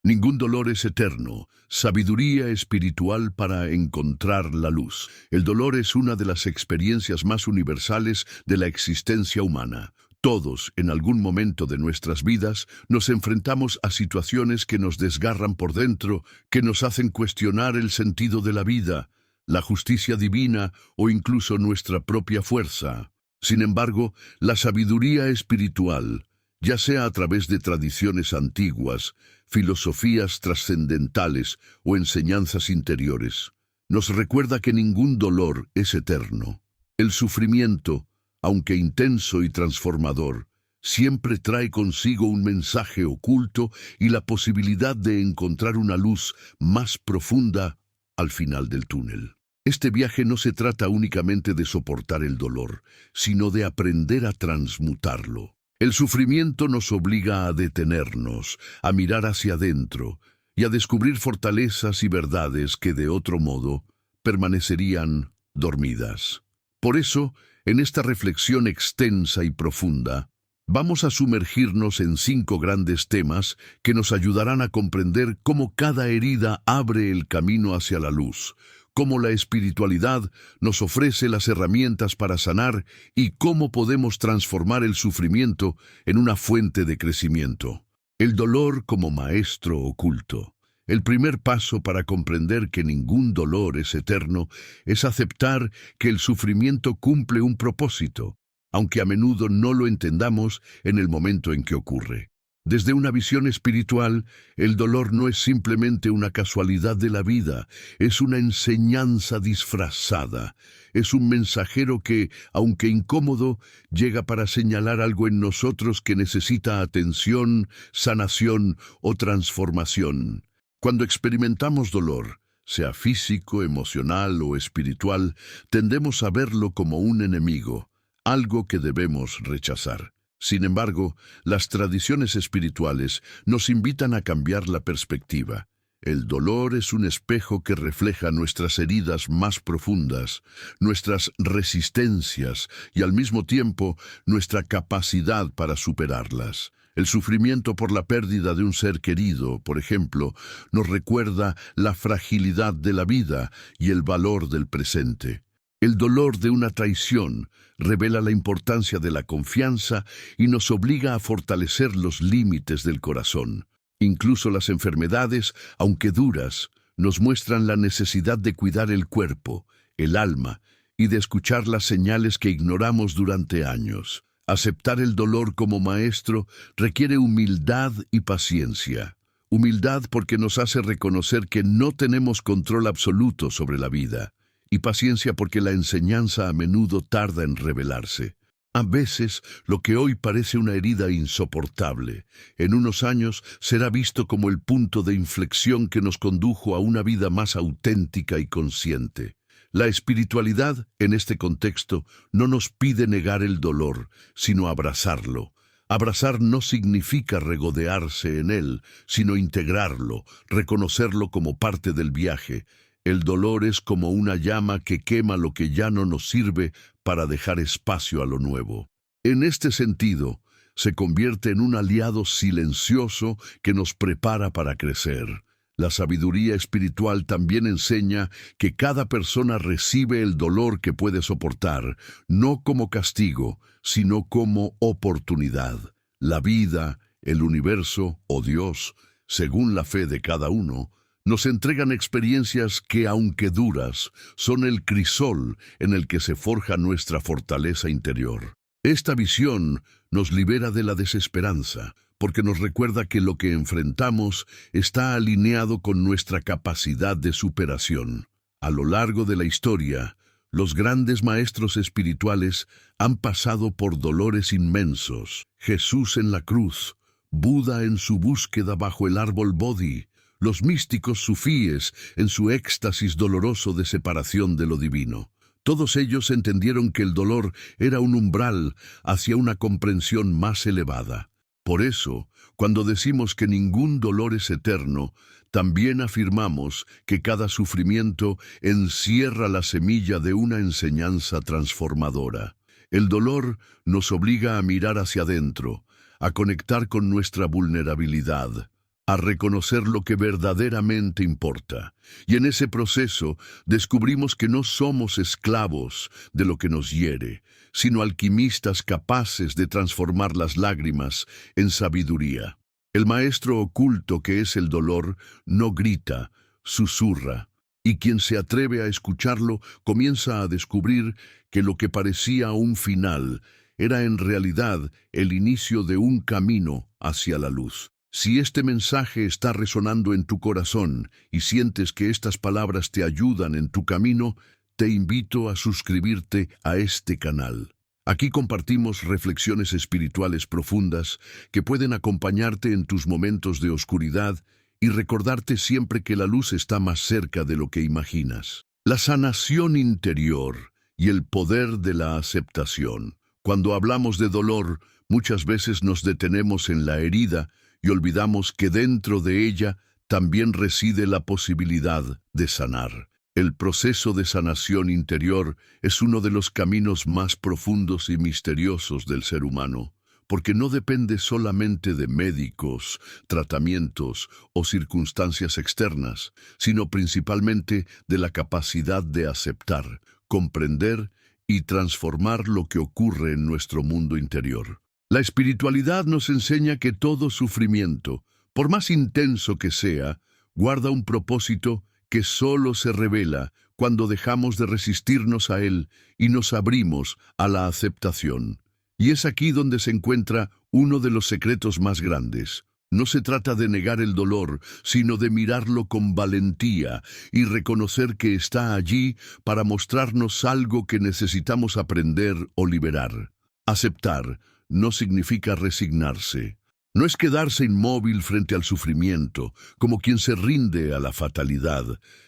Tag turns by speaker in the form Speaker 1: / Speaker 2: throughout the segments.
Speaker 1: Ningún dolor es eterno. Sabiduría espiritual para encontrar la luz. El dolor es una de las experiencias más universales de la existencia humana. Todos, en algún momento de nuestras vidas, nos enfrentamos a situaciones que nos desgarran por dentro, que nos hacen cuestionar el sentido de la vida, la justicia divina o incluso nuestra propia fuerza. Sin embargo, la sabiduría espiritual, ya sea a través de tradiciones antiguas, filosofías trascendentales o enseñanzas interiores, nos recuerda que ningún dolor es eterno. El sufrimiento, aunque intenso y transformador, siempre trae consigo un mensaje oculto y la posibilidad de encontrar una luz más profunda al final del túnel. Este viaje no se trata únicamente de soportar el dolor, sino de aprender a transmutarlo. El sufrimiento nos obliga a detenernos, a mirar hacia adentro y a descubrir fortalezas y verdades que de otro modo permanecerían dormidas. Por eso, en esta reflexión extensa y profunda, vamos a sumergirnos en 5 grandes temas que nos ayudarán a comprender cómo cada herida abre el camino hacia la luz, cómo la espiritualidad nos ofrece las herramientas para sanar y cómo podemos transformar el sufrimiento en una fuente de crecimiento. El dolor como maestro oculto. El primer paso para comprender que ningún dolor es eterno es aceptar que el sufrimiento cumple un propósito, aunque a menudo no lo entendamos en el momento en que ocurre. Desde una visión espiritual, el dolor no es simplemente una casualidad de la vida, es una enseñanza disfrazada. Es un mensajero que, aunque incómodo, llega para señalar algo en nosotros que necesita atención, sanación o transformación. Cuando experimentamos dolor, sea físico, emocional o espiritual, tendemos a verlo como un enemigo, algo que debemos rechazar. Sin embargo, las tradiciones espirituales nos invitan a cambiar la perspectiva. El dolor es un espejo que refleja nuestras heridas más profundas, nuestras resistencias y al mismo tiempo nuestra capacidad para superarlas. El sufrimiento por la pérdida de un ser querido, por ejemplo, nos recuerda la fragilidad de la vida y el valor del presente. El dolor de una traición revela la importancia de la confianza y nos obliga a fortalecer los límites del corazón. Incluso las enfermedades, aunque duras, nos muestran la necesidad de cuidar el cuerpo, el alma y de escuchar las señales que ignoramos durante años. Aceptar el dolor como maestro requiere humildad y paciencia. Humildad porque nos hace reconocer que no tenemos control absoluto sobre la vida. Y paciencia porque la enseñanza a menudo tarda en revelarse. A veces, lo que hoy parece una herida insoportable, en unos años será visto como el punto de inflexión que nos condujo a una vida más auténtica y consciente. La espiritualidad, en este contexto, no nos pide negar el dolor, sino abrazarlo. Abrazar no significa regodearse en él, sino integrarlo, reconocerlo como parte del viaje. El dolor es como una llama que quema lo que ya no nos sirve para dejar espacio a lo nuevo. En este sentido, se convierte en un aliado silencioso que nos prepara para crecer. La sabiduría espiritual también enseña que cada persona recibe el dolor que puede soportar, no como castigo, sino como oportunidad. La vida, el universo o Dios, según la fe de cada uno, nos entregan experiencias que, aunque duras, son el crisol en el que se forja nuestra fortaleza interior. Esta visión nos libera de la desesperanza, porque nos recuerda que lo que enfrentamos está alineado con nuestra capacidad de superación. A lo largo de la historia, los grandes maestros espirituales han pasado por dolores inmensos. Jesús en la cruz, Buda en su búsqueda bajo el árbol Bodhi, los místicos sufíes en su éxtasis doloroso de separación de lo divino. Todos ellos entendieron que el dolor era un umbral hacia una comprensión más elevada. Por eso, cuando decimos que ningún dolor es eterno, también afirmamos que cada sufrimiento encierra la semilla de una enseñanza transformadora. El dolor nos obliga a mirar hacia adentro, a conectar con nuestra vulnerabilidad, a reconocer lo que verdaderamente importa. Y en ese proceso descubrimos que no somos esclavos de lo que nos hiere, sino alquimistas capaces de transformar las lágrimas en sabiduría. El maestro oculto que es el dolor no grita, susurra, y quien se atreve a escucharlo comienza a descubrir que lo que parecía un final era en realidad el inicio de un camino hacia la luz. Si este mensaje está resonando en tu corazón y sientes que estas palabras te ayudan en tu camino, te invito a suscribirte a este canal. Aquí compartimos reflexiones espirituales profundas que pueden acompañarte en tus momentos de oscuridad y recordarte siempre que la luz está más cerca de lo que imaginas. La sanación interior y el poder de la aceptación. Cuando hablamos de dolor, muchas veces nos detenemos en la herida y olvidamos que dentro de ella también reside la posibilidad de sanar. El proceso de sanación interior es uno de los caminos más profundos y misteriosos del ser humano, porque no depende solamente de médicos, tratamientos o circunstancias externas, sino principalmente de la capacidad de aceptar, comprender y transformar lo que ocurre en nuestro mundo interior. La espiritualidad nos enseña que todo sufrimiento, por más intenso que sea, guarda un propósito que solo se revela cuando dejamos de resistirnos a él y nos abrimos a la aceptación. Y es aquí donde se encuentra uno de los secretos más grandes. No se trata de negar el dolor, sino de mirarlo con valentía y reconocer que está allí para mostrarnos algo que necesitamos aprender o liberar. Aceptar no significa resignarse. No es quedarse inmóvil frente al sufrimiento, como quien se rinde a la fatalidad,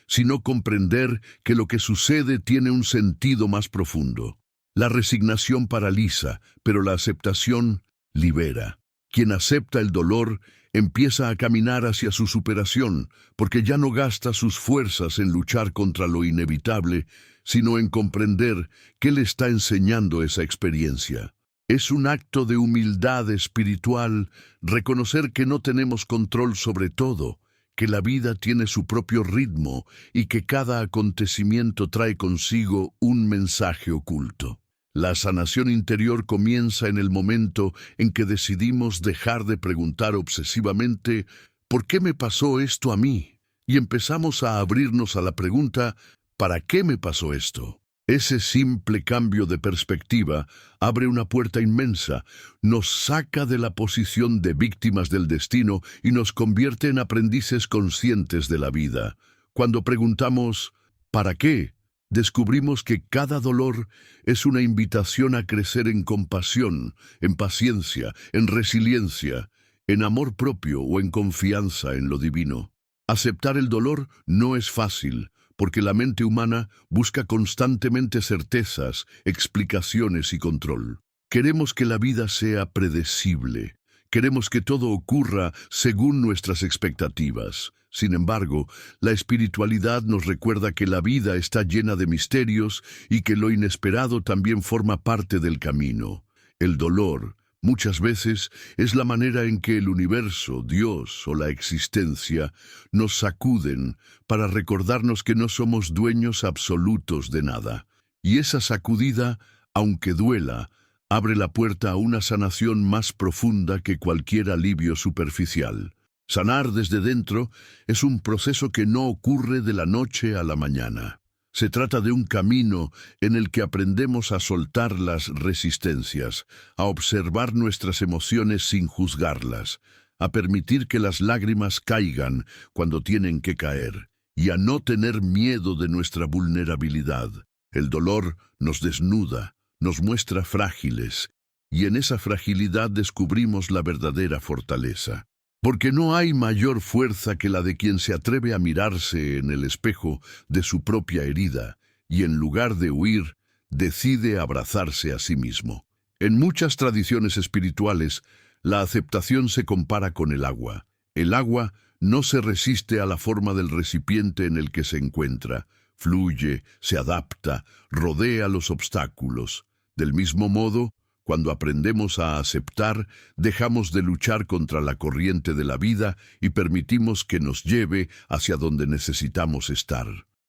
Speaker 1: sino comprender que lo que sucede tiene un sentido más profundo. La resignación paraliza, pero la aceptación libera. Quien acepta el dolor empieza a caminar hacia su superación, porque ya no gasta sus fuerzas en luchar contra lo inevitable, sino en comprender qué le está enseñando esa experiencia. Es un acto de humildad espiritual reconocer que no tenemos control sobre todo, que la vida tiene su propio ritmo y que cada acontecimiento trae consigo un mensaje oculto. La sanación interior comienza en el momento en que decidimos dejar de preguntar obsesivamente ¿por qué me pasó esto a mí? Y empezamos a abrirnos a la pregunta ¿para qué me pasó esto? Ese simple cambio de perspectiva abre una puerta inmensa, nos saca de la posición de víctimas del destino y nos convierte en aprendices conscientes de la vida. Cuando preguntamos ¿para qué?, descubrimos que cada dolor es una invitación a crecer en compasión, en paciencia, en resiliencia, en amor propio o en confianza en lo divino. Aceptar el dolor no es fácil, porque la mente humana busca constantemente certezas, explicaciones y control. Queremos que la vida sea predecible. Queremos que todo ocurra según nuestras expectativas. Sin embargo, la espiritualidad nos recuerda que la vida está llena de misterios y que lo inesperado también forma parte del camino. El dolor, muchas veces, es la manera en que el universo, Dios o la existencia nos sacuden para recordarnos que no somos dueños absolutos de nada. Y esa sacudida, aunque duela, abre la puerta a una sanación más profunda que cualquier alivio superficial. Sanar desde dentro es un proceso que no ocurre de la noche a la mañana. Se trata de un camino en el que aprendemos a soltar las resistencias, a observar nuestras emociones sin juzgarlas, a permitir que las lágrimas caigan cuando tienen que caer, y a no tener miedo de nuestra vulnerabilidad. El dolor nos desnuda, nos muestra frágiles, y en esa fragilidad descubrimos la verdadera fortaleza. Porque no hay mayor fuerza que la de quien se atreve a mirarse en el espejo de su propia herida y en lugar de huir, decide abrazarse a sí mismo. En muchas tradiciones espirituales, la aceptación se compara con el agua. El agua no se resiste a la forma del recipiente en el que se encuentra. Fluye, se adapta, rodea los obstáculos. Del mismo modo, Cuando aprendemos a aceptar, dejamos de luchar contra la corriente de la vida y permitimos que nos lleve hacia donde necesitamos estar.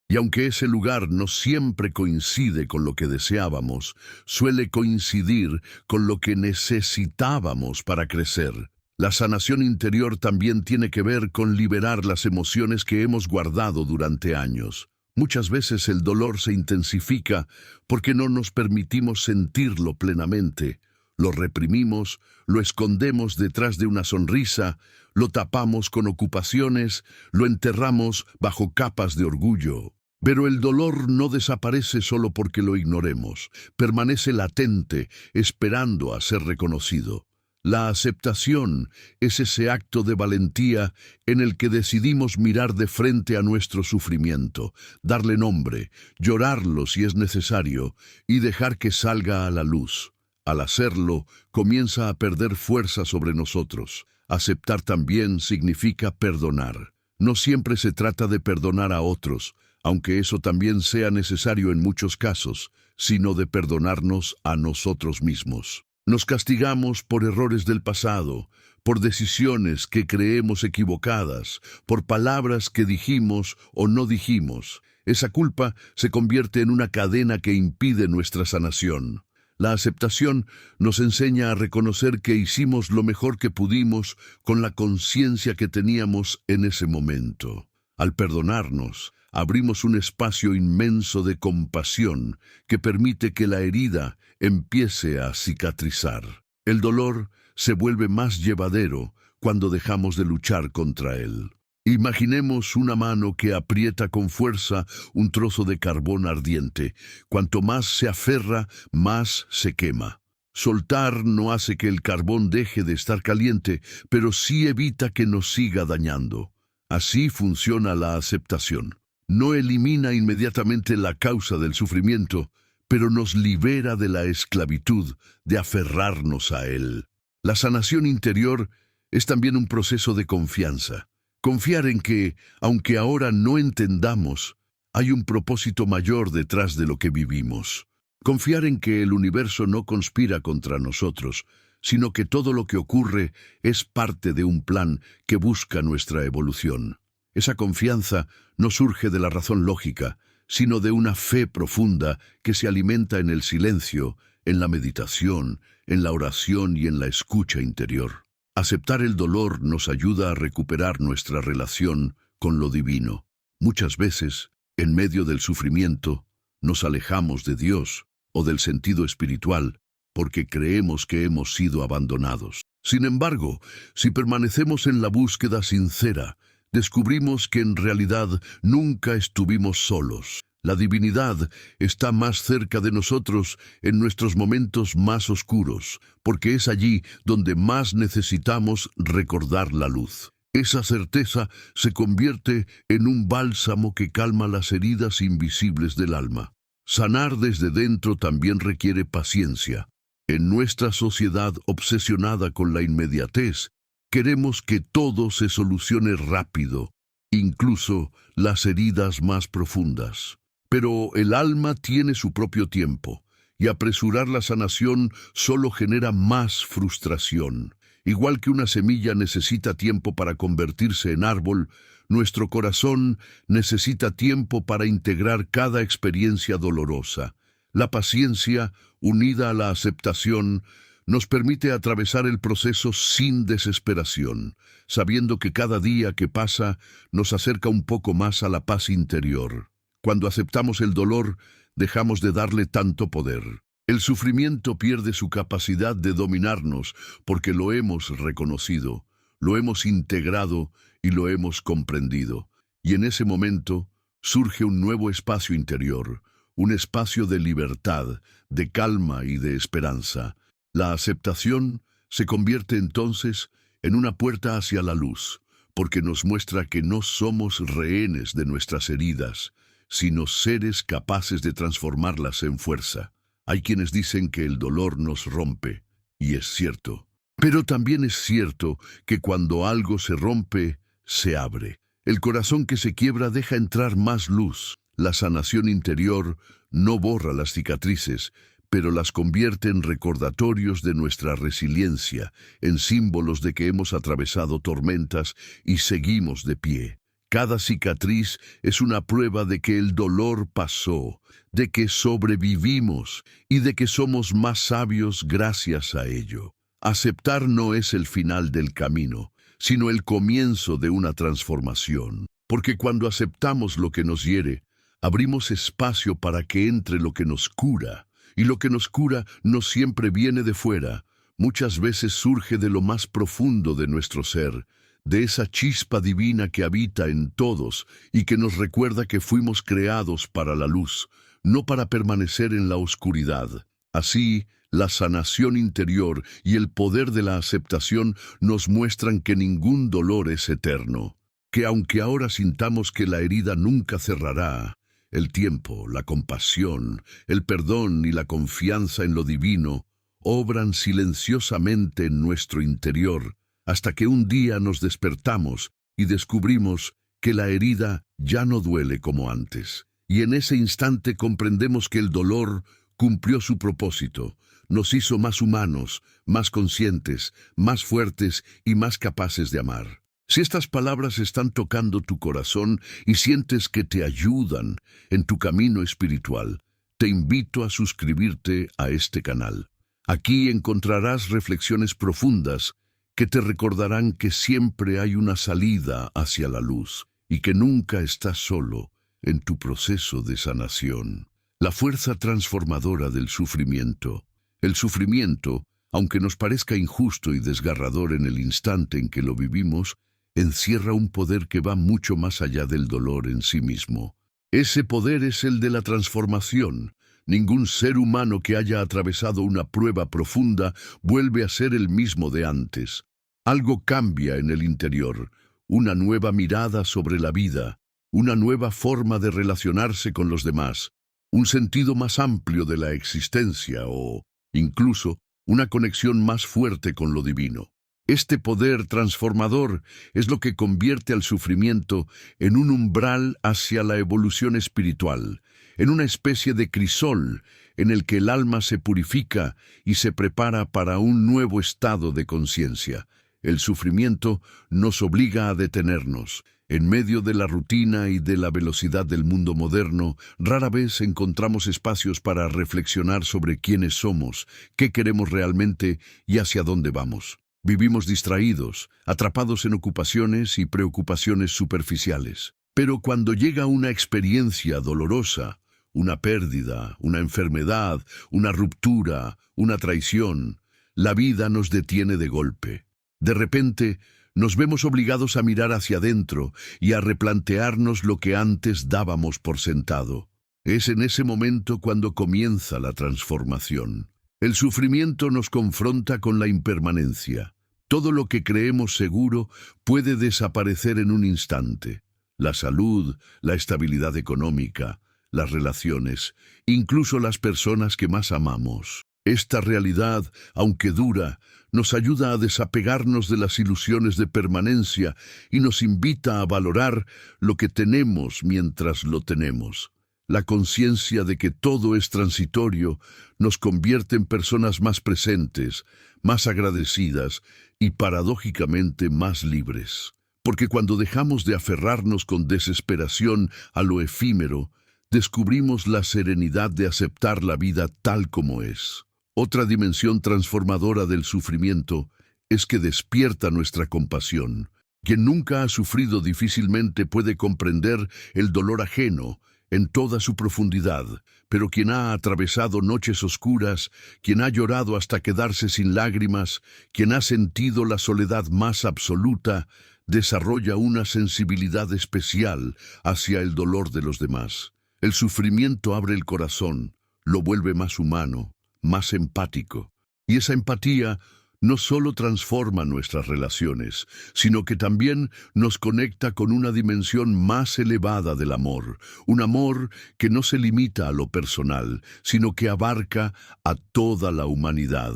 Speaker 1: Y aunque ese lugar no siempre coincide con lo que deseábamos, suele coincidir con lo que necesitábamos para crecer. La sanación interior también tiene que ver con liberar las emociones que hemos guardado durante años. Muchas veces el dolor se intensifica porque no nos permitimos sentirlo plenamente. Lo reprimimos, lo escondemos detrás de una sonrisa, lo tapamos con ocupaciones, lo enterramos bajo capas de orgullo. Pero el dolor no desaparece solo porque lo ignoremos, permanece latente, esperando a ser reconocido. La aceptación es ese acto de valentía en el que decidimos mirar de frente a nuestro sufrimiento, darle nombre, llorarlo si es necesario y dejar que salga a la luz. Al hacerlo, comienza a perder fuerza sobre nosotros. Aceptar también significa perdonar. No siempre se trata de perdonar a otros, aunque eso también sea necesario en muchos casos, sino de perdonarnos a nosotros mismos. Nos castigamos por errores del pasado, por decisiones que creemos equivocadas, por palabras que dijimos o no dijimos. Esa culpa se convierte en una cadena que impide nuestra sanación. La aceptación nos enseña a reconocer que hicimos lo mejor que pudimos con la conciencia que teníamos en ese momento. Al perdonarnos, abrimos un espacio inmenso de compasión que permite que la herida empiece a cicatrizar. El dolor se vuelve más llevadero cuando dejamos de luchar contra él. Imaginemos una mano que aprieta con fuerza un trozo de carbón ardiente. Cuanto más se aferra, más se quema. Soltar no hace que el carbón deje de estar caliente, pero sí evita que nos siga dañando. Así funciona la aceptación. No elimina inmediatamente la causa del sufrimiento, pero nos libera de la esclavitud de aferrarnos a él. La sanación interior es también un proceso de confianza. Confiar en que, aunque ahora no entendamos, hay un propósito mayor detrás de lo que vivimos. Confiar en que el universo no conspira contra nosotros, sino que todo lo que ocurre es parte de un plan que busca nuestra evolución. Esa confianza no surge de la razón lógica, sino de una fe profunda que se alimenta en el silencio, en la meditación, en la oración y en la escucha interior. Aceptar el dolor nos ayuda a recuperar nuestra relación con lo divino. Muchas veces, en medio del sufrimiento, nos alejamos de Dios o del sentido espiritual porque creemos que hemos sido abandonados. Sin embargo, si permanecemos en la búsqueda sincera, descubrimos que en realidad nunca estuvimos solos. La divinidad está más cerca de nosotros en nuestros momentos más oscuros, porque es allí donde más necesitamos recordar la luz. Esa certeza se convierte en un bálsamo que calma las heridas invisibles del alma. Sanar desde dentro también requiere paciencia. En nuestra sociedad obsesionada con la inmediatez, queremos que todo se solucione rápido, incluso las heridas más profundas. Pero el alma tiene su propio tiempo, y apresurar la sanación solo genera más frustración. Igual que una semilla necesita tiempo para convertirse en árbol, nuestro corazón necesita tiempo para integrar cada experiencia dolorosa. La paciencia, unida a la aceptación, nos permite atravesar el proceso sin desesperación, sabiendo que cada día que pasa nos acerca un poco más a la paz interior. Cuando aceptamos el dolor, dejamos de darle tanto poder. El sufrimiento pierde su capacidad de dominarnos porque lo hemos reconocido, lo hemos integrado y lo hemos comprendido. Y en ese momento surge un nuevo espacio interior, un espacio de libertad, de calma y de esperanza. La aceptación se convierte entonces en una puerta hacia la luz, porque nos muestra que no somos rehenes de nuestras heridas, sino seres capaces de transformarlas en fuerza. Hay quienes dicen que el dolor nos rompe, y es cierto. Pero también es cierto que cuando algo se rompe, se abre. El corazón que se quiebra deja entrar más luz. La sanación interior no borra las cicatrices, pero las convierte en recordatorios de nuestra resiliencia, en símbolos de que hemos atravesado tormentas y seguimos de pie. Cada cicatriz es una prueba de que el dolor pasó, de que sobrevivimos y de que somos más sabios gracias a ello. Aceptar no es el final del camino, sino el comienzo de una transformación. Porque cuando aceptamos lo que nos hiere, abrimos espacio para que entre lo que nos cura. Y lo que nos cura no siempre viene de fuera, muchas veces surge de lo más profundo de nuestro ser, de esa chispa divina que habita en todos y que nos recuerda que fuimos creados para la luz, no para permanecer en la oscuridad. Así, la sanación interior y el poder de la aceptación nos muestran que ningún dolor es eterno, que aunque ahora sintamos que la herida nunca cerrará, el tiempo, la compasión, el perdón y la confianza en lo divino obran silenciosamente en nuestro interior hasta que un día nos despertamos y descubrimos que la herida ya no duele como antes. Y en ese instante comprendemos que el dolor cumplió su propósito, nos hizo más humanos, más conscientes, más fuertes y más capaces de amar. Si estas palabras están tocando tu corazón y sientes que te ayudan en tu camino espiritual, te invito a suscribirte a este canal. Aquí encontrarás reflexiones profundas que te recordarán que siempre hay una salida hacia la luz y que nunca estás solo en tu proceso de sanación. La fuerza transformadora del sufrimiento. El sufrimiento, aunque nos parezca injusto y desgarrador en el instante en que lo vivimos, encierra un poder que va mucho más allá del dolor en sí mismo. Ese poder es el de la transformación. Ningún ser humano que haya atravesado una prueba profunda vuelve a ser el mismo de antes. Algo cambia en el interior, una nueva mirada sobre la vida, una nueva forma de relacionarse con los demás, un sentido más amplio de la existencia o, incluso, una conexión más fuerte con lo divino. Este poder transformador es lo que convierte al sufrimiento en un umbral hacia la evolución espiritual, en una especie de crisol en el que el alma se purifica y se prepara para un nuevo estado de conciencia. El sufrimiento nos obliga a detenernos. En medio de la rutina y de la velocidad del mundo moderno, rara vez encontramos espacios para reflexionar sobre quiénes somos, qué queremos realmente y hacia dónde vamos. Vivimos distraídos, atrapados en ocupaciones y preocupaciones superficiales. Pero cuando llega una experiencia dolorosa, una pérdida, una enfermedad, una ruptura, una traición, la vida nos detiene de golpe. De repente, nos vemos obligados a mirar hacia adentro y a replantearnos lo que antes dábamos por sentado. Es en ese momento cuando comienza la transformación. El sufrimiento nos confronta con la impermanencia. Todo lo que creemos seguro puede desaparecer en un instante. La salud, la estabilidad económica, las relaciones, incluso las personas que más amamos. Esta realidad, aunque dura, nos ayuda a desapegarnos de las ilusiones de permanencia y nos invita a valorar lo que tenemos mientras lo tenemos. La conciencia de que todo es transitorio nos convierte en personas más presentes, más agradecidas y paradójicamente más libres. Porque cuando dejamos de aferrarnos con desesperación a lo efímero, descubrimos la serenidad de aceptar la vida tal como es. Otra dimensión transformadora del sufrimiento es que despierta nuestra compasión. Quien nunca ha sufrido difícilmente puede comprender el dolor ajeno en toda su profundidad, pero quien ha atravesado noches oscuras, quien ha llorado hasta quedarse sin lágrimas, quien ha sentido la soledad más absoluta, desarrolla una sensibilidad especial hacia el dolor de los demás. El sufrimiento abre el corazón, lo vuelve más humano, más empático. Y esa empatía no solo transforma nuestras relaciones, sino que también nos conecta con una dimensión más elevada del amor, un amor que no se limita a lo personal, sino que abarca a toda la humanidad.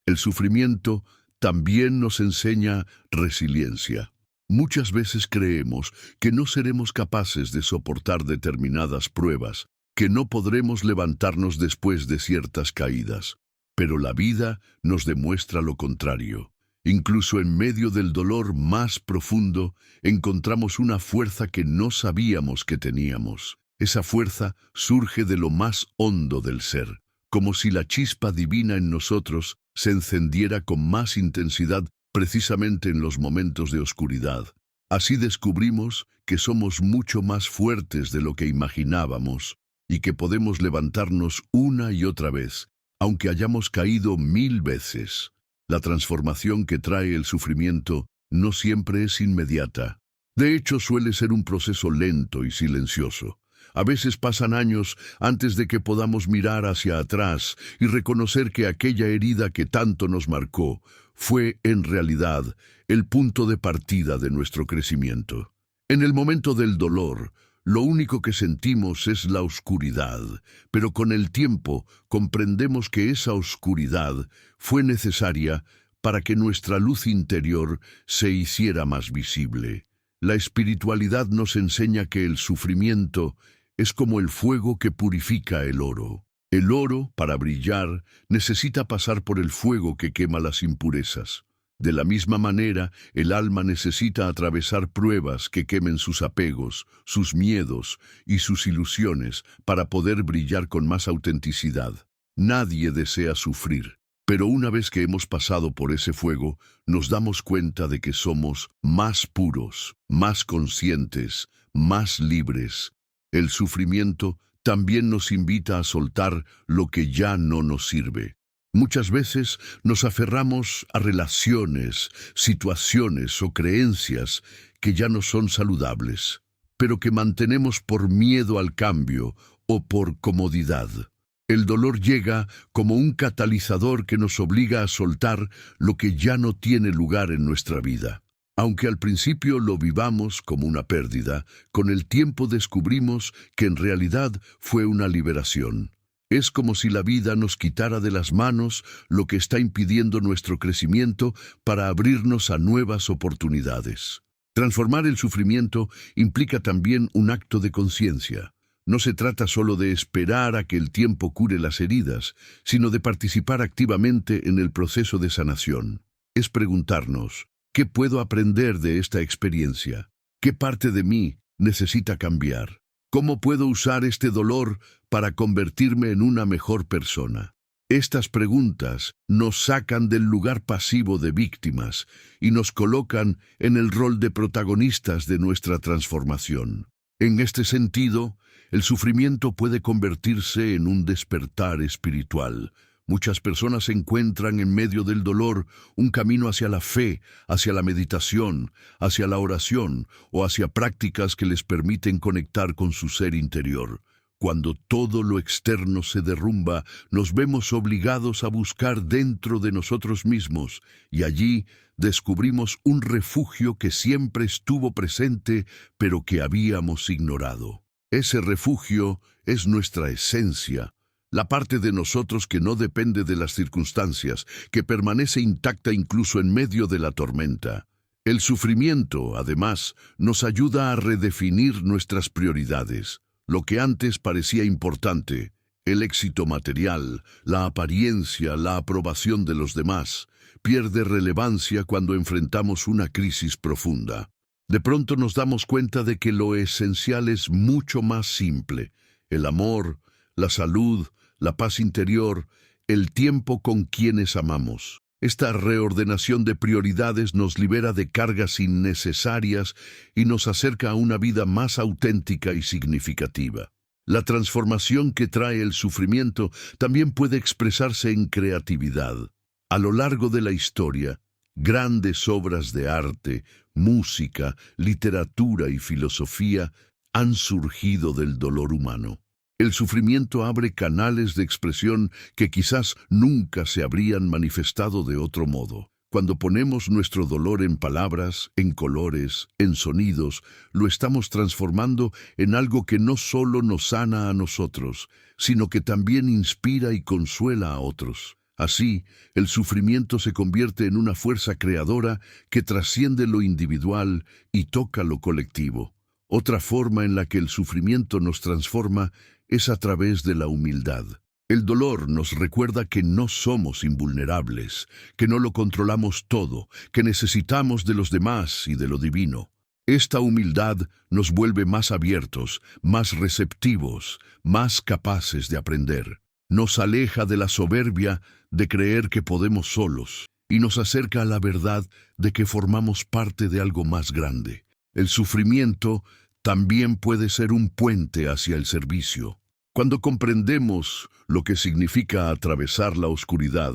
Speaker 1: El sufrimiento también nos enseña resiliencia. Muchas veces creemos que no seremos capaces de soportar determinadas pruebas, que no podremos levantarnos después de ciertas caídas. Pero la vida nos demuestra lo contrario. Incluso en medio del dolor más profundo, encontramos una fuerza que no sabíamos que teníamos. Esa fuerza surge de lo más hondo del ser, como si la chispa divina en nosotros se encendiera con más intensidad precisamente en los momentos de oscuridad. Así descubrimos que somos mucho más fuertes de lo que imaginábamos y que podemos levantarnos una y otra vez, aunque hayamos caído 1000 veces. La transformación que trae el sufrimiento no siempre es inmediata. De hecho, suele ser un proceso lento y silencioso. A veces pasan años antes de que podamos mirar hacia atrás y reconocer que aquella herida que tanto nos marcó fue, en realidad, el punto de partida de nuestro crecimiento. En el momento del dolor, lo único que sentimos es la oscuridad, pero con el tiempo comprendemos que esa oscuridad fue necesaria para que nuestra luz interior se hiciera más visible. La espiritualidad nos enseña que el sufrimiento es como el fuego que purifica el oro. El oro, para brillar, necesita pasar por el fuego que quema las impurezas. De la misma manera, el alma necesita atravesar pruebas que quemen sus apegos, sus miedos y sus ilusiones para poder brillar con más autenticidad. Nadie desea sufrir, pero una vez que hemos pasado por ese fuego, nos damos cuenta de que somos más puros, más conscientes, más libres. El sufrimiento también nos invita a soltar lo que ya no nos sirve. Muchas veces nos aferramos a relaciones, situaciones o creencias que ya no son saludables, pero que mantenemos por miedo al cambio o por comodidad. El dolor llega como un catalizador que nos obliga a soltar lo que ya no tiene lugar en nuestra vida. Aunque al principio lo vivamos como una pérdida, con el tiempo descubrimos que en realidad fue una liberación. Es como si la vida nos quitara de las manos lo que está impidiendo nuestro crecimiento para abrirnos a nuevas oportunidades. Transformar el sufrimiento implica también un acto de conciencia. No se trata solo de esperar a que el tiempo cure las heridas, sino de participar activamente en el proceso de sanación. Es preguntarnos, ¿qué puedo aprender de esta experiencia? ¿Qué parte de mí necesita cambiar? ¿Cómo puedo usar este dolor para convertirme en una mejor persona? Estas preguntas nos sacan del lugar pasivo de víctimas y nos colocan en el rol de protagonistas de nuestra transformación. En este sentido, el sufrimiento puede convertirse en un despertar espiritual. Muchas personas encuentran en medio del dolor un camino hacia la fe, hacia la meditación, hacia la oración o hacia prácticas que les permiten conectar con su ser interior. Cuando todo lo externo se derrumba, nos vemos obligados a buscar dentro de nosotros mismos y allí descubrimos un refugio que siempre estuvo presente pero que habíamos ignorado. Ese refugio es nuestra esencia. La parte de nosotros que no depende de las circunstancias, que permanece intacta incluso en medio de la tormenta. El sufrimiento, además, nos ayuda a redefinir nuestras prioridades. Lo que antes parecía importante, el éxito material, la apariencia, la aprobación de los demás, pierde relevancia cuando enfrentamos una crisis profunda. De pronto nos damos cuenta de que lo esencial es mucho más simple. El amor, la salud, la paz interior, el tiempo con quienes amamos. Esta reordenación de prioridades nos libera de cargas innecesarias y nos acerca a una vida más auténtica y significativa. La transformación que trae el sufrimiento también puede expresarse en creatividad. A lo largo de la historia, grandes obras de arte, música, literatura y filosofía han surgido del dolor humano. El sufrimiento abre canales de expresión que quizás nunca se habrían manifestado de otro modo. Cuando ponemos nuestro dolor en palabras, en colores, en sonidos, lo estamos transformando en algo que no solo nos sana a nosotros, sino que también inspira y consuela a otros. Así, el sufrimiento se convierte en una fuerza creadora que trasciende lo individual y toca lo colectivo. Otra forma en la que el sufrimiento nos transforma es a través de la humildad. El dolor nos recuerda que no somos invulnerables, que no lo controlamos todo, que necesitamos de los demás y de lo divino. Esta humildad nos vuelve más abiertos, más receptivos, más capaces de aprender. Nos aleja de la soberbia de creer que podemos solos y nos acerca a la verdad de que formamos parte de algo más grande. El sufrimiento también puede ser un puente hacia el servicio. Cuando comprendemos lo que significa atravesar la oscuridad,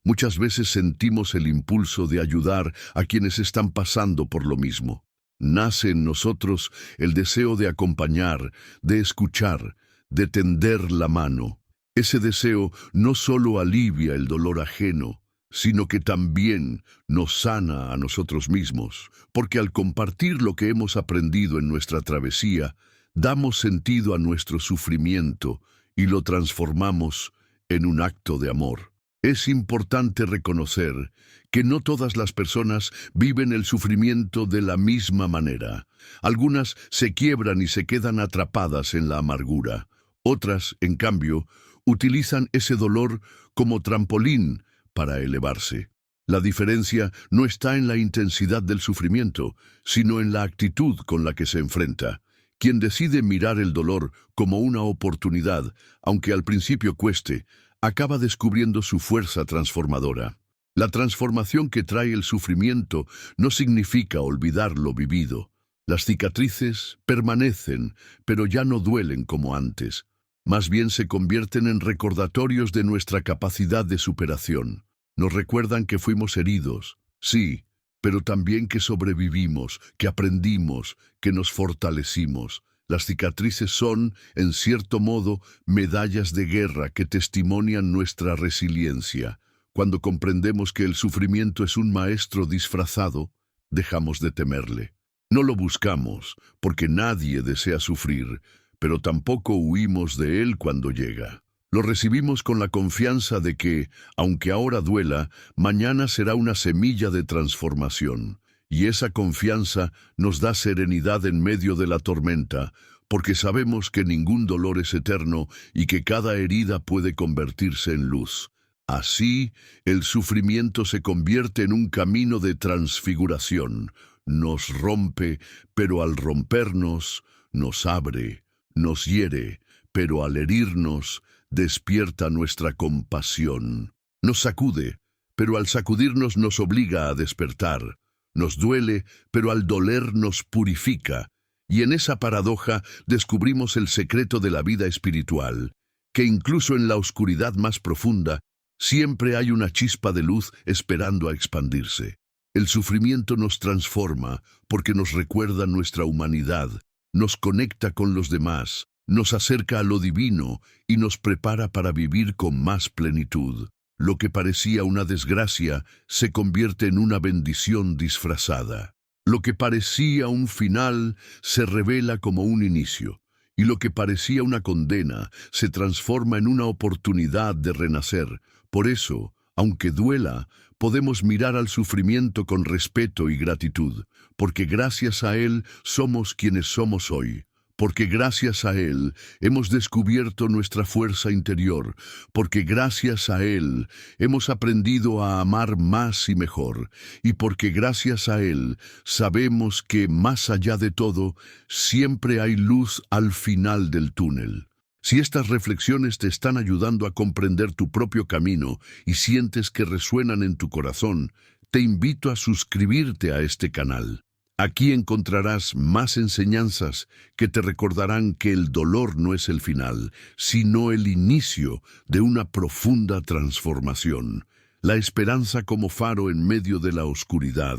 Speaker 1: muchas veces sentimos el impulso de ayudar a quienes están pasando por lo mismo. Nace en nosotros el deseo de acompañar, de escuchar, de tender la mano. Ese deseo no solo alivia el dolor ajeno, sino que también nos sana a nosotros mismos, porque al compartir lo que hemos aprendido en nuestra travesía, damos sentido a nuestro sufrimiento y lo transformamos en un acto de amor. Es importante reconocer que no todas las personas viven el sufrimiento de la misma manera. Algunas se quiebran y se quedan atrapadas en la amargura. Otras, en cambio, utilizan ese dolor como trampolín para elevarse. La diferencia no está en la intensidad del sufrimiento, sino en la actitud con la que se enfrenta. Quien decide mirar el dolor como una oportunidad, aunque al principio cueste, acaba descubriendo su fuerza transformadora. La transformación que trae el sufrimiento no significa olvidar lo vivido. Las cicatrices permanecen, pero ya no duelen como antes. Más bien se convierten en recordatorios de nuestra capacidad de superación. Nos recuerdan que fuimos heridos, sí, pero también que sobrevivimos, que aprendimos, que nos fortalecimos. Las cicatrices son, en cierto modo, medallas de guerra que testimonian nuestra resiliencia. Cuando comprendemos que el sufrimiento es un maestro disfrazado, dejamos de temerle. No lo buscamos, porque nadie desea sufrir, pero tampoco huimos de él cuando llega. Lo recibimos con la confianza de que, aunque ahora duela, mañana será una semilla de transformación. Y esa confianza nos da serenidad en medio de la tormenta, porque sabemos que ningún dolor es eterno y que cada herida puede convertirse en luz. Así, el sufrimiento se convierte en un camino de transfiguración. Nos rompe, pero al rompernos, nos abre, nos hiere, pero al herirnos, despierta nuestra compasión. Nos sacude, pero al sacudirnos nos obliga a despertar. Nos duele, pero al doler nos purifica. Y en esa paradoja descubrimos el secreto de la vida espiritual, que incluso en la oscuridad más profunda, siempre hay una chispa de luz esperando a expandirse. El sufrimiento nos transforma porque nos recuerda nuestra humanidad, nos conecta con los demás, nos acerca a lo divino y nos prepara para vivir con más plenitud. Lo que parecía una desgracia se convierte en una bendición disfrazada. Lo que parecía un final se revela como un inicio, y lo que parecía una condena se transforma en una oportunidad de renacer. Por eso, aunque duela, podemos mirar al sufrimiento con respeto y gratitud, porque gracias a él somos quienes somos hoy. Porque gracias a él hemos descubierto nuestra fuerza interior, porque gracias a él hemos aprendido a amar más y mejor, y porque gracias a él sabemos que más allá de todo, siempre hay luz al final del túnel. Si estas reflexiones te están ayudando a comprender tu propio camino y sientes que resuenan en tu corazón, te invito a suscribirte a este canal. Aquí encontrarás más enseñanzas que te recordarán que el dolor no es el final, sino el inicio de una profunda transformación. La esperanza como faro en medio de la oscuridad.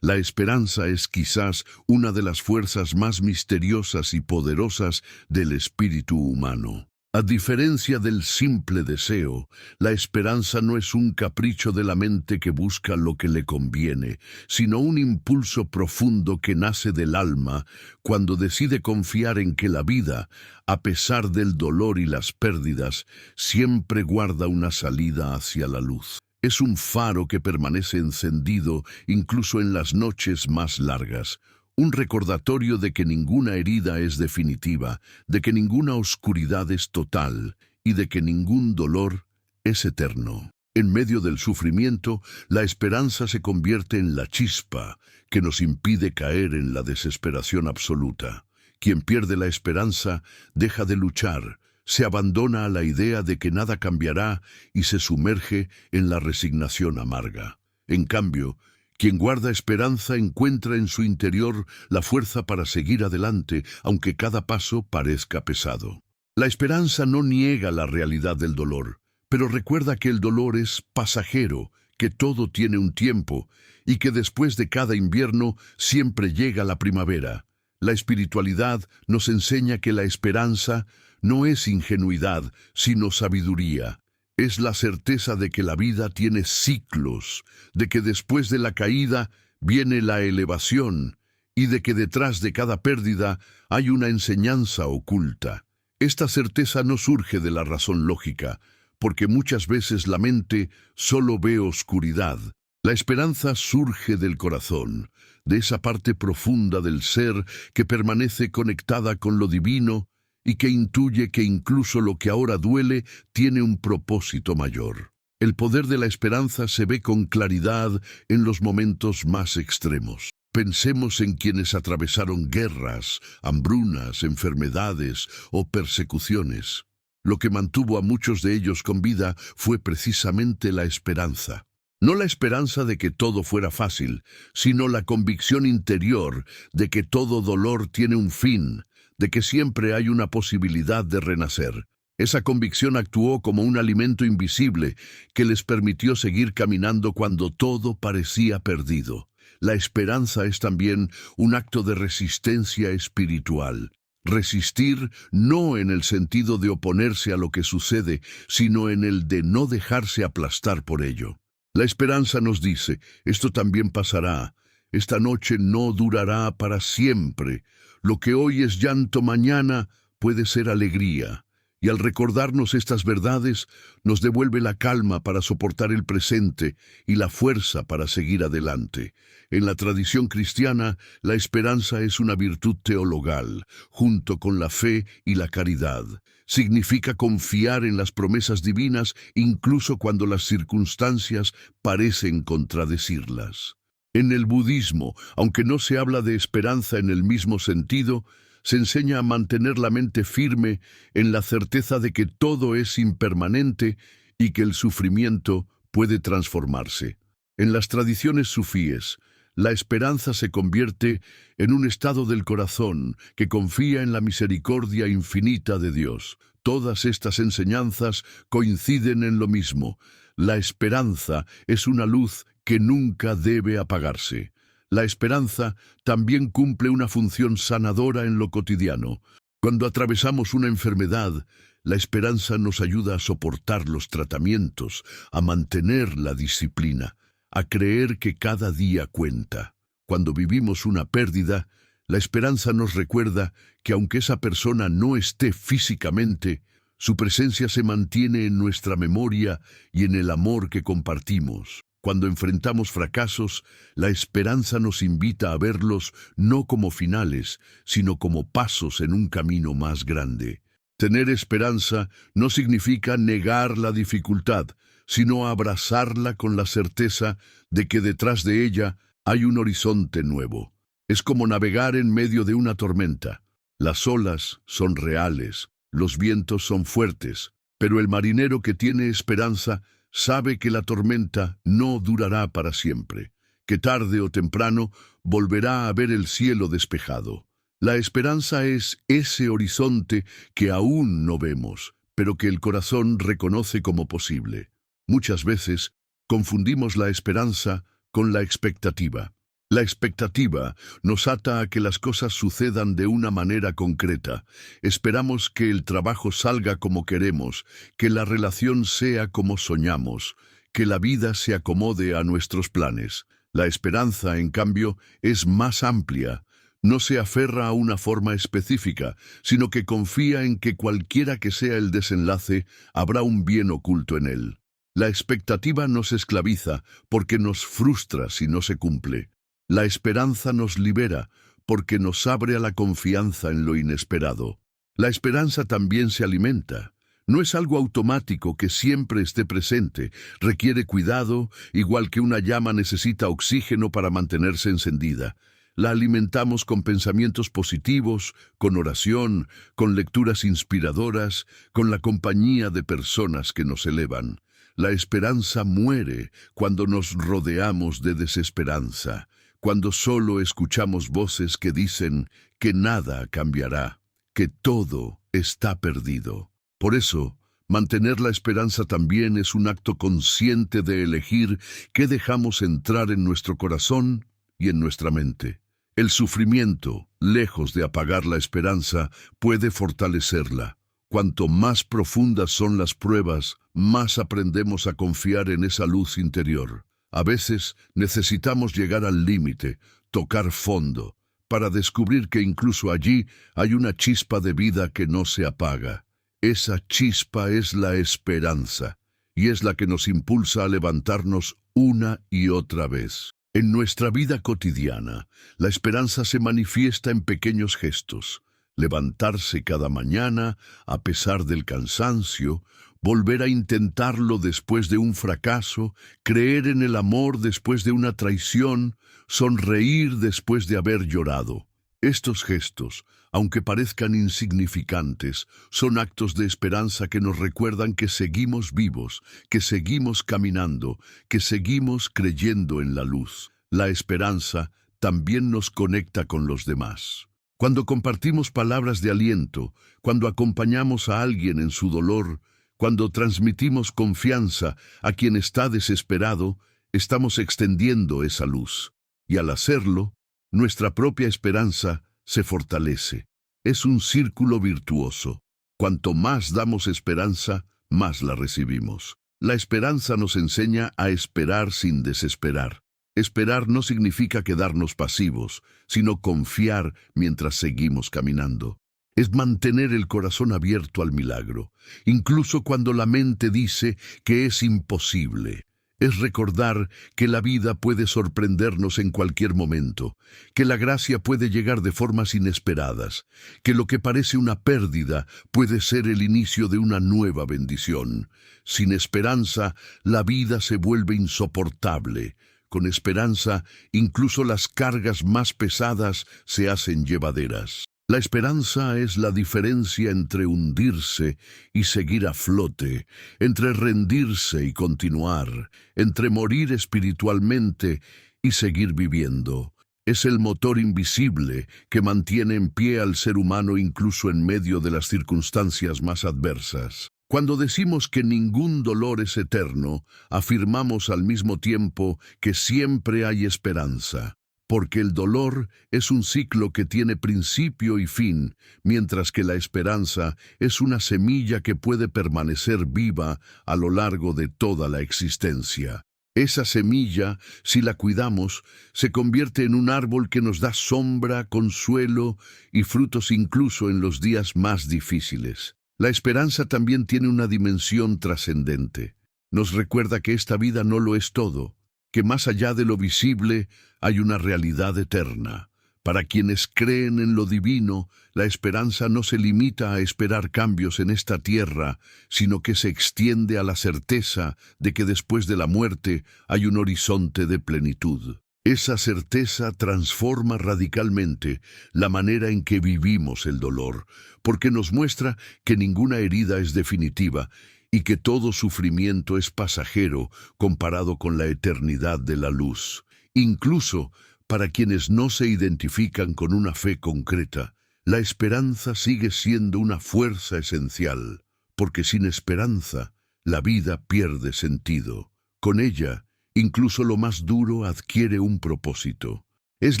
Speaker 1: La esperanza es quizás una de las fuerzas más misteriosas y poderosas del espíritu humano. A diferencia del simple deseo, la esperanza no es un capricho de la mente que busca lo que le conviene, sino un impulso profundo que nace del alma cuando decide confiar en que la vida, a pesar del dolor y las pérdidas, siempre guarda una salida hacia la luz. Es un faro que permanece encendido incluso en las noches más largas. un recordatorio de que ninguna herida es definitiva, de que ninguna oscuridad es total y de que ningún dolor es eterno. En medio del sufrimiento, la esperanza se convierte en la chispa que nos impide caer en la desesperación absoluta. Quien pierde la esperanza deja de luchar, se abandona a la idea de que nada cambiará y se sumerge en la resignación amarga. En cambio, quien guarda esperanza encuentra en su interior la fuerza para seguir adelante, aunque cada paso parezca pesado. La esperanza no niega la realidad del dolor, pero recuerda que el dolor es pasajero, que todo tiene un tiempo y que después de cada invierno siempre llega la primavera. La espiritualidad nos enseña que la esperanza no es ingenuidad, sino sabiduría. Es la certeza de que la vida tiene ciclos, de que después de la caída viene la elevación y de que detrás de cada pérdida hay una enseñanza oculta. Esta certeza no surge de la razón lógica, porque muchas veces la mente solo ve oscuridad. La esperanza surge del corazón, de esa parte profunda del ser que permanece conectada con lo divino y que intuye que incluso lo que ahora duele tiene un propósito mayor. El poder de la esperanza se ve con claridad en los momentos más extremos. Pensemos en quienes atravesaron guerras, hambrunas, enfermedades o persecuciones. Lo que mantuvo a muchos de ellos con vida fue precisamente la esperanza. No la esperanza de que todo fuera fácil, sino la convicción interior de que todo dolor tiene un fin, de que siempre hay una posibilidad de renacer. Esa convicción actuó como un alimento invisible que les permitió seguir caminando cuando todo parecía perdido. La esperanza es también un acto de resistencia espiritual. Resistir no en el sentido de oponerse a lo que sucede, sino en el de no dejarse aplastar por ello. La esperanza nos dice, esto también pasará, esta noche no durará para siempre, lo que hoy es llanto mañana puede ser alegría. Y al recordarnos estas verdades, nos devuelve la calma para soportar el presente y la fuerza para seguir adelante. En la tradición cristiana, la esperanza es una virtud teologal, junto con la fe y la caridad. Significa confiar en las promesas divinas incluso cuando las circunstancias parecen contradecirlas. En el budismo, aunque no se habla de esperanza en el mismo sentido, se enseña a mantener la mente firme en la certeza de que todo es impermanente y que el sufrimiento puede transformarse. En las tradiciones sufíes, la esperanza se convierte en un estado del corazón que confía en la misericordia infinita de Dios. Todas estas enseñanzas coinciden en lo mismo. La esperanza es una luz que nunca debe apagarse. La esperanza también cumple una función sanadora en lo cotidiano. Cuando atravesamos una enfermedad, la esperanza nos ayuda a soportar los tratamientos, a mantener la disciplina, a creer que cada día cuenta. Cuando vivimos una pérdida, la esperanza nos recuerda que aunque esa persona no esté físicamente, su presencia se mantiene en nuestra memoria y en el amor que compartimos. Cuando enfrentamos fracasos, la esperanza nos invita a verlos no como finales, sino como pasos en un camino más grande. Tener esperanza no significa negar la dificultad, sino abrazarla con la certeza de que detrás de ella hay un horizonte nuevo. Es como navegar en medio de una tormenta. Las olas son reales, los vientos son fuertes, pero el marinero que tiene esperanza sabe que la tormenta no durará para siempre, que tarde o temprano volverá a ver el cielo despejado. La esperanza es ese horizonte que aún no vemos, pero que el corazón reconoce como posible. Muchas veces confundimos la esperanza con la expectativa. La expectativa nos ata a que las cosas sucedan de una manera concreta. Esperamos que el trabajo salga como queremos, que la relación sea como soñamos, que la vida se acomode a nuestros planes. La esperanza, en cambio, es más amplia. No se aferra a una forma específica, sino que confía en que cualquiera que sea el desenlace, habrá un bien oculto en él. La expectativa nos esclaviza porque nos frustra si no se cumple. La esperanza nos libera, porque nos abre a la confianza en lo inesperado. La esperanza también se alimenta. No es algo automático que siempre esté presente, requiere cuidado, igual que una llama necesita oxígeno para mantenerse encendida. La alimentamos con pensamientos positivos, con oración, con lecturas inspiradoras, con la compañía de personas que nos elevan. La esperanza muere cuando nos rodeamos de desesperanza, cuando solo escuchamos voces que dicen que nada cambiará, que todo está perdido. Por eso, mantener la esperanza también es un acto consciente de elegir qué dejamos entrar en nuestro corazón y en nuestra mente. El sufrimiento, lejos de apagar la esperanza, puede fortalecerla. Cuanto más profundas son las pruebas, más aprendemos a confiar en esa luz interior. A veces necesitamos llegar al límite, tocar fondo, para descubrir que incluso allí hay una chispa de vida que no se apaga. Esa chispa es la esperanza, y es la que nos impulsa a levantarnos una y otra vez. En nuestra vida cotidiana, la esperanza se manifiesta en pequeños gestos. Levantarse cada mañana, a pesar del cansancio, volver a intentarlo después de un fracaso, creer en el amor después de una traición, sonreír después de haber llorado. Estos gestos, aunque parezcan insignificantes, son actos de esperanza que nos recuerdan que seguimos vivos, que seguimos caminando, que seguimos creyendo en la luz. La esperanza también nos conecta con los demás. Cuando compartimos palabras de aliento, cuando acompañamos a alguien en su dolor, cuando transmitimos confianza a quien está desesperado, estamos extendiendo esa luz. Y al hacerlo, nuestra propia esperanza se fortalece. Es un círculo virtuoso. Cuanto más damos esperanza, más la recibimos. La esperanza nos enseña a esperar sin desesperar. Esperar no significa quedarnos pasivos, sino confiar mientras seguimos caminando. Es mantener el corazón abierto al milagro, incluso cuando la mente dice que es imposible. Es recordar que la vida puede sorprendernos en cualquier momento, que la gracia puede llegar de formas inesperadas, que lo que parece una pérdida puede ser el inicio de una nueva bendición. Sin esperanza, la vida se vuelve insoportable. Con esperanza, incluso las cargas más pesadas se hacen llevaderas. La esperanza es la diferencia entre hundirse y seguir a flote, entre rendirse y continuar, entre morir espiritualmente y seguir viviendo. Es el motor invisible que mantiene en pie al ser humano incluso en medio de las circunstancias más adversas. Cuando decimos que ningún dolor es eterno, afirmamos al mismo tiempo que siempre hay esperanza. Porque el dolor es un ciclo que tiene principio y fin, mientras que la esperanza es una semilla que puede permanecer viva a lo largo de toda la existencia. Esa semilla, si la cuidamos, se convierte en un árbol que nos da sombra, consuelo y frutos incluso en los días más difíciles. La esperanza también tiene una dimensión trascendente. Nos recuerda que esta vida no lo es todo, que más allá de lo visible hay una realidad eterna. Para quienes creen en lo divino, la esperanza no se limita a esperar cambios en esta tierra, sino que se extiende a la certeza de que después de la muerte hay un horizonte de plenitud. Esa certeza transforma radicalmente la manera en que vivimos el dolor, porque nos muestra que ninguna herida es definitiva y que todo sufrimiento es pasajero comparado con la eternidad de la luz. Incluso para quienes no se identifican con una fe concreta, la esperanza sigue siendo una fuerza esencial, porque sin esperanza la vida pierde sentido. Con ella, incluso lo más duro adquiere un propósito. Es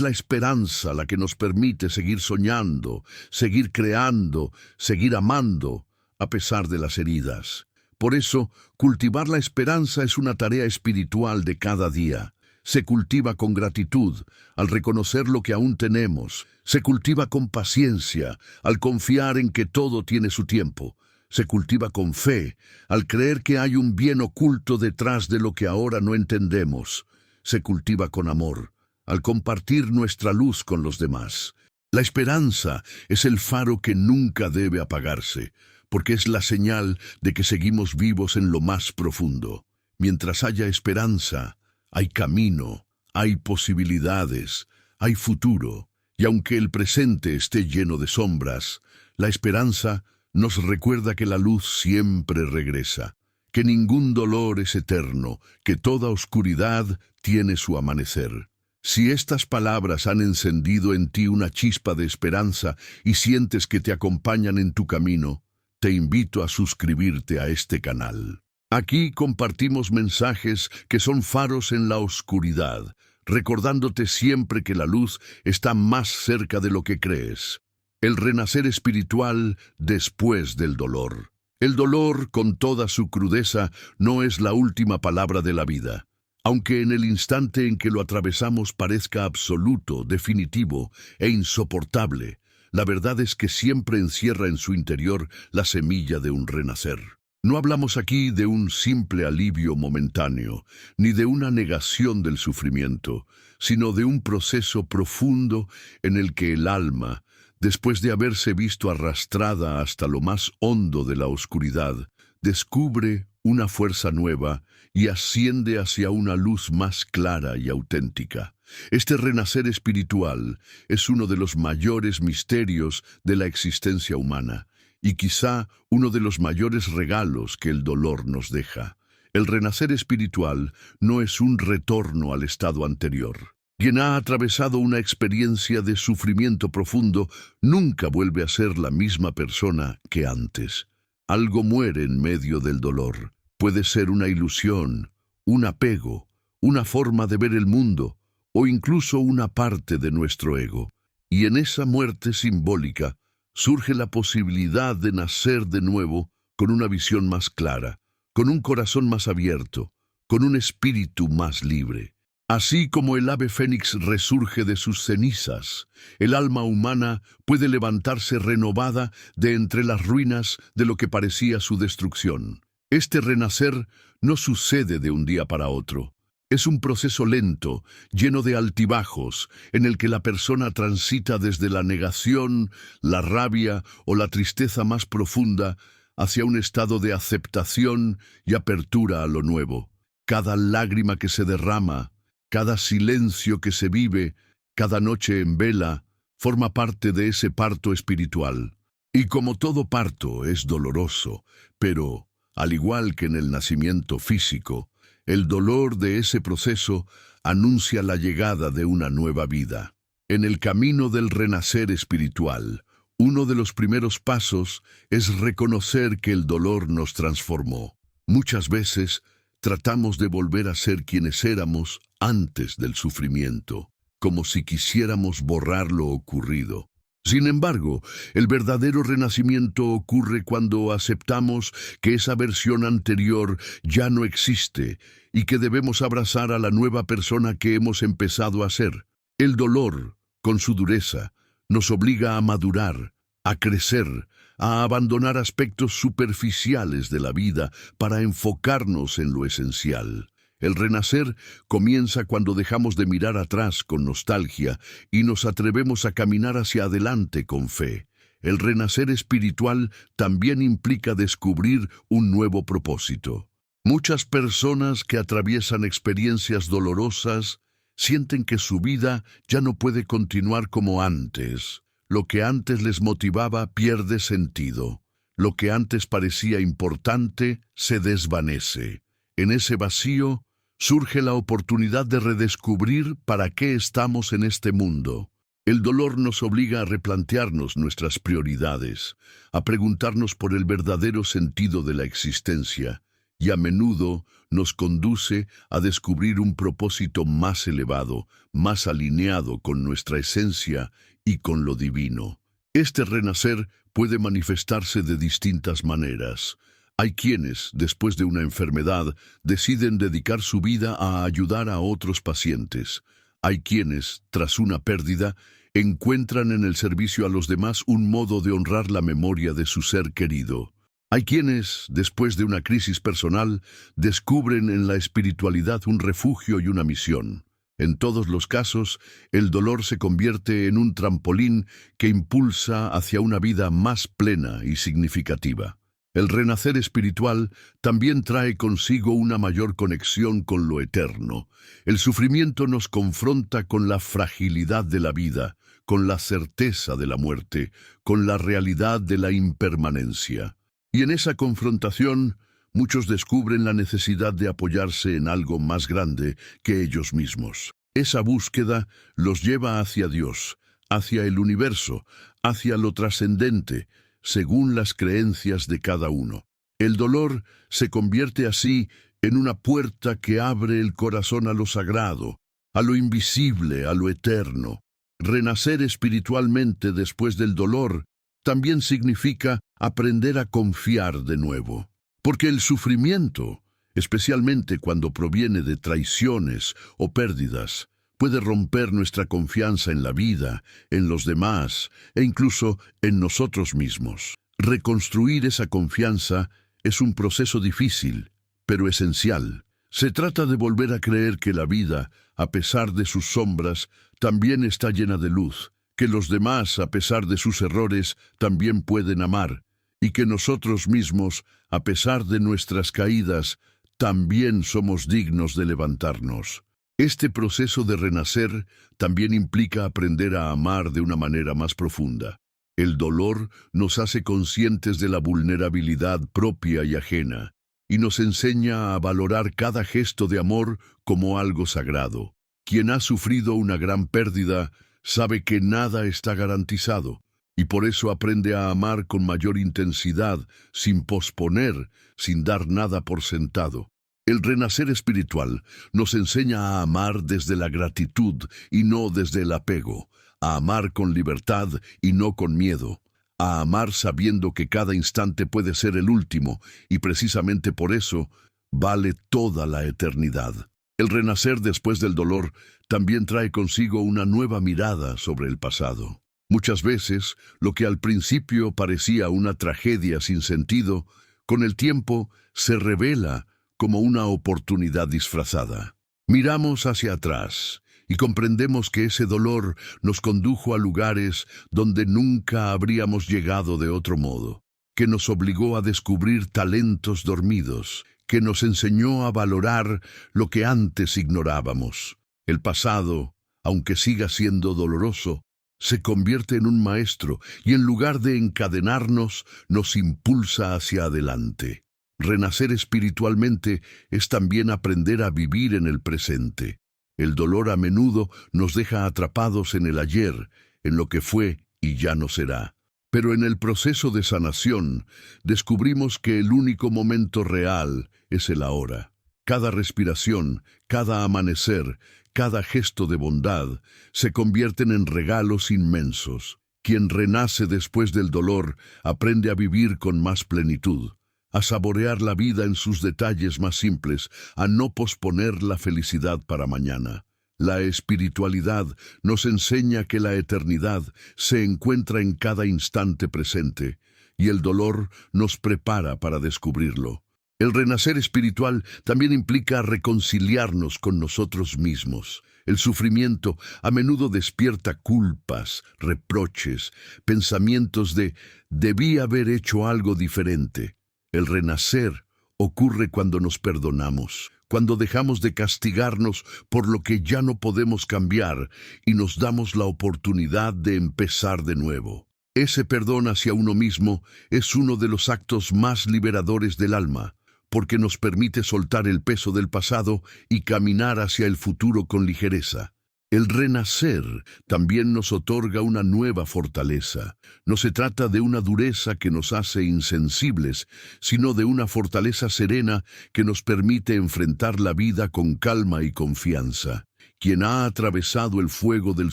Speaker 1: la esperanza la que nos permite seguir soñando, seguir creando, seguir amando, a pesar de las heridas. Por eso, cultivar la esperanza es una tarea espiritual de cada día. Se cultiva con gratitud, al reconocer lo que aún tenemos. Se cultiva con paciencia, al confiar en que todo tiene su tiempo. Se cultiva con fe, al creer que hay un bien oculto detrás de lo que ahora no entendemos. Se cultiva con amor, al compartir nuestra luz con los demás. La esperanza es el faro que nunca debe apagarse, porque es la señal de que seguimos vivos en lo más profundo. Mientras haya esperanza, hay camino, hay posibilidades, hay futuro. Y aunque el presente esté lleno de sombras, la esperanza nos recuerda que la luz siempre regresa, que ningún dolor es eterno, que toda oscuridad tiene su amanecer. Si estas palabras han encendido en ti una chispa de esperanza y sientes que te acompañan en tu camino, te invito a suscribirte a este canal. Aquí compartimos mensajes que son faros en la oscuridad, recordándote siempre que la luz está más cerca de lo que crees. El renacer espiritual después del dolor. El dolor, con toda su crudeza, no es la última palabra de la vida. Aunque en el instante en que lo atravesamos parezca absoluto, definitivo e insoportable, la verdad es que siempre encierra en su interior la semilla de un renacer. No hablamos aquí de un simple alivio momentáneo, ni de una negación del sufrimiento, sino de un proceso profundo en el que el alma, después de haberse visto arrastrada hasta lo más hondo de la oscuridad, descubre una fuerza nueva y asciende hacia una luz más clara y auténtica. Este renacer espiritual es uno de los mayores misterios de la existencia humana, y quizá uno de los mayores regalos que el dolor nos deja. El renacer espiritual no es un retorno al estado anterior. Quien ha atravesado una experiencia de sufrimiento profundo nunca vuelve a ser la misma persona que antes. Algo muere en medio del dolor. Puede ser una ilusión, un apego, una forma de ver el mundo, o incluso una parte de nuestro ego. Y en esa muerte simbólica surge la posibilidad de nacer de nuevo con una visión más clara, con un corazón más abierto, con un espíritu más libre. Así como el ave fénix resurge de sus cenizas, el alma humana puede levantarse renovada de entre las ruinas de lo que parecía su destrucción. Este renacer no sucede de un día para otro. Es un proceso lento, lleno de altibajos, en el que la persona transita desde la negación, la rabia o la tristeza más profunda hacia un estado de aceptación y apertura a lo nuevo. Cada lágrima que se derrama, cada silencio que se vive, cada noche en vela, forma parte de ese parto espiritual. Y como todo parto es doloroso, pero, al igual que en el nacimiento físico, el dolor de ese proceso anuncia la llegada de una nueva vida. En el camino del renacer espiritual, uno de los primeros pasos es reconocer que el dolor nos transformó. Muchas veces tratamos de volver a ser quienes éramos antes del sufrimiento, como si quisiéramos borrar lo ocurrido. Sin embargo, el verdadero renacimiento ocurre cuando aceptamos que esa versión anterior ya no existe y que debemos abrazar a la nueva persona que hemos empezado a ser. El dolor, con su dureza, nos obliga a madurar, a crecer, a abandonar aspectos superficiales de la vida para enfocarnos en lo esencial. El renacer comienza cuando dejamos de mirar atrás con nostalgia y nos atrevemos a caminar hacia adelante con fe. El renacer espiritual también implica descubrir un nuevo propósito. Muchas personas que atraviesan experiencias dolorosas sienten que su vida ya no puede continuar como antes. Lo que antes les motivaba pierde sentido. Lo que antes parecía importante se desvanece. En ese vacío surge la oportunidad de redescubrir para qué estamos en este mundo. El dolor nos obliga a replantearnos nuestras prioridades, a preguntarnos por el verdadero sentido de la existencia, y a menudo nos conduce a descubrir un propósito más elevado, más alineado con nuestra esencia y con lo divino. Este renacer puede manifestarse de distintas maneras. Hay quienes, después de una enfermedad, deciden dedicar su vida a ayudar a otros pacientes. Hay quienes, tras una pérdida, encuentran en el servicio a los demás un modo de honrar la memoria de su ser querido. Hay quienes, después de una crisis personal, descubren en la espiritualidad un refugio y una misión. En todos los casos, el dolor se convierte en un trampolín que impulsa hacia una vida más plena y significativa. El renacer espiritual también trae consigo una mayor conexión con lo eterno. El sufrimiento nos confronta con la fragilidad de la vida, con la certeza de la muerte, con la realidad de la impermanencia. Y en esa confrontación, muchos descubren la necesidad de apoyarse en algo más grande que ellos mismos. Esa búsqueda los lleva hacia Dios, hacia el universo, hacia lo trascendente, según las creencias de cada uno. El dolor se convierte así en una puerta que abre el corazón a lo sagrado, a lo invisible, a lo eterno. Renacer espiritualmente después del dolor también significa aprender a confiar de nuevo. Porque el sufrimiento, especialmente cuando proviene de traiciones o pérdidas, puede romper nuestra confianza en la vida, en los demás e incluso en nosotros mismos. Reconstruir esa confianza es un proceso difícil, pero esencial. Se trata de volver a creer que la vida, a pesar de sus sombras, también está llena de luz, que los demás, a pesar de sus errores, también pueden amar, y que nosotros mismos, a pesar de nuestras caídas, también somos dignos de levantarnos. Este proceso de renacer también implica aprender a amar de una manera más profunda. El dolor nos hace conscientes de la vulnerabilidad propia y ajena, y nos enseña a valorar cada gesto de amor como algo sagrado. Quien ha sufrido una gran pérdida sabe que nada está garantizado, y por eso aprende a amar con mayor intensidad, sin posponer, sin dar nada por sentado. El renacer espiritual nos enseña a amar desde la gratitud y no desde el apego, a amar con libertad y no con miedo, a amar sabiendo que cada instante puede ser el último y precisamente por eso vale toda la eternidad. El renacer después del dolor también trae consigo una nueva mirada sobre el pasado. Muchas veces, lo que al principio parecía una tragedia sin sentido, con el tiempo se revela como una oportunidad disfrazada. Miramos hacia atrás y comprendemos que ese dolor nos condujo a lugares donde nunca habríamos llegado de otro modo, que nos obligó a descubrir talentos dormidos, que nos enseñó a valorar lo que antes ignorábamos. El pasado, aunque siga siendo doloroso, se convierte en un maestro y en lugar de encadenarnos, nos impulsa hacia adelante. Renacer espiritualmente es también aprender a vivir en el presente. El dolor a menudo nos deja atrapados en el ayer, en lo que fue y ya no será. Pero en el proceso de sanación, descubrimos que el único momento real es el ahora. Cada respiración, cada amanecer, cada gesto de bondad, se convierten en regalos inmensos. Quien renace después del dolor aprende a vivir con más plenitud, a saborear la vida en sus detalles más simples, a no posponer la felicidad para mañana. La espiritualidad nos enseña que la eternidad se encuentra en cada instante presente, y el dolor nos prepara para descubrirlo. El renacer espiritual también implica reconciliarnos con nosotros mismos. El sufrimiento a menudo despierta culpas, reproches, pensamientos de «debí haber hecho algo diferente». El renacer ocurre cuando nos perdonamos, cuando dejamos de castigarnos por lo que ya no podemos cambiar y nos damos la oportunidad de empezar de nuevo. Ese perdón hacia uno mismo es uno de los actos más liberadores del alma, porque nos permite soltar el peso del pasado y caminar hacia el futuro con ligereza. El renacer también nos otorga una nueva fortaleza. No se trata de una dureza que nos hace insensibles, sino de una fortaleza serena que nos permite enfrentar la vida con calma y confianza. Quien ha atravesado el fuego del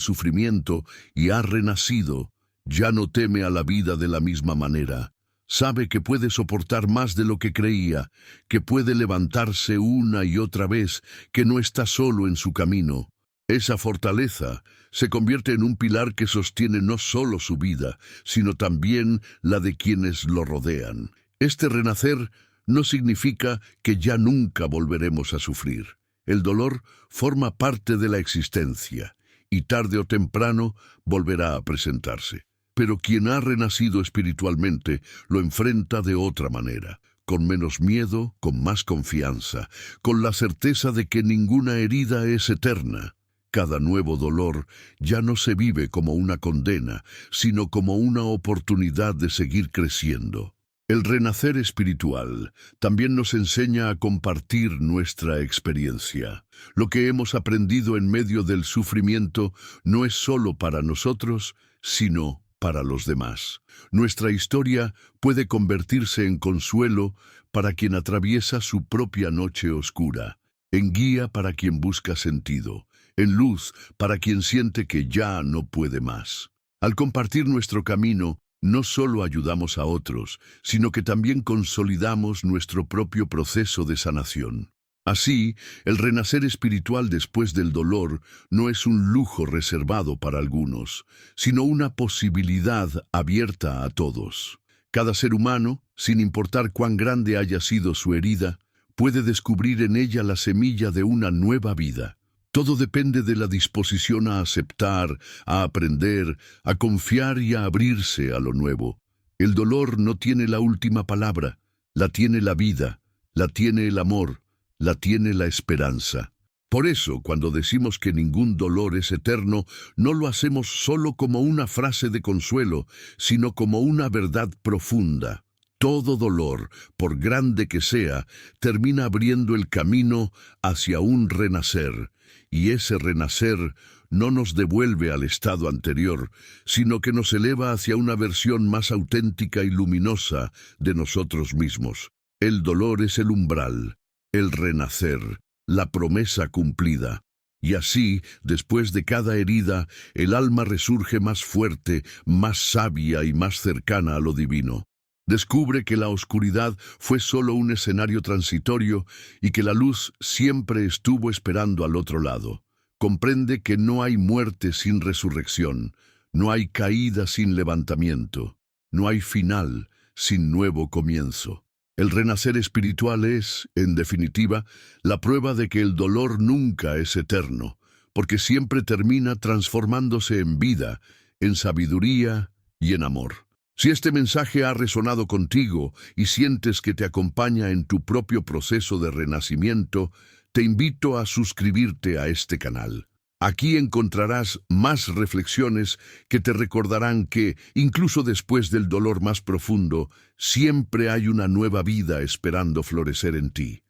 Speaker 1: sufrimiento y ha renacido, ya no teme a la vida de la misma manera. Sabe que puede soportar más de lo que creía, que puede levantarse una y otra vez, que no está solo en su camino. Esa fortaleza se convierte en un pilar que sostiene no solo su vida, sino también la de quienes lo rodean. Este renacer no significa que ya nunca volveremos a sufrir. El dolor forma parte de la existencia y tarde o temprano volverá a presentarse. Pero quien ha renacido espiritualmente lo enfrenta de otra manera, con menos miedo, con más confianza, con la certeza de que ninguna herida es eterna. Cada nuevo dolor ya no se vive como una condena, sino como una oportunidad de seguir creciendo. El renacer espiritual también nos enseña a compartir nuestra experiencia. Lo que hemos aprendido en medio del sufrimiento no es solo para nosotros, sino para los demás. Nuestra historia puede convertirse en consuelo para quien atraviesa su propia noche oscura, en guía para quien busca sentido, en luz para quien siente que ya no puede más. Al compartir nuestro camino, no solo ayudamos a otros, sino que también consolidamos nuestro propio proceso de sanación. Así, el renacer espiritual después del dolor no es un lujo reservado para algunos, sino una posibilidad abierta a todos. Cada ser humano, sin importar cuán grande haya sido su herida, puede descubrir en ella la semilla de una nueva vida. Todo depende de la disposición a aceptar, a aprender, a confiar y a abrirse a lo nuevo. El dolor no tiene la última palabra, la tiene la vida, la tiene el amor, la tiene la esperanza. Por eso, cuando decimos que ningún dolor es eterno, no lo hacemos solo como una frase de consuelo, sino como una verdad profunda. Todo dolor, por grande que sea, termina abriendo el camino hacia un renacer, y ese renacer no nos devuelve al estado anterior, sino que nos eleva hacia una versión más auténtica y luminosa de nosotros mismos. El dolor es el umbral, el renacer, la promesa cumplida. Y así, después de cada herida, el alma resurge más fuerte, más sabia y más cercana a lo divino. Descubre que la oscuridad fue solo un escenario transitorio y que la luz siempre estuvo esperando al otro lado. Comprende que no hay muerte sin resurrección, no hay caída sin levantamiento, no hay final sin nuevo comienzo. El renacer espiritual es, en definitiva, la prueba de que el dolor nunca es eterno, porque siempre termina transformándose en vida, en sabiduría y en amor. Si este mensaje ha resonado contigo y sientes que te acompaña en tu propio proceso de renacimiento, te invito a suscribirte a este canal. Aquí encontrarás más reflexiones que te recordarán que, incluso después del dolor más profundo, siempre hay una nueva vida esperando florecer en ti.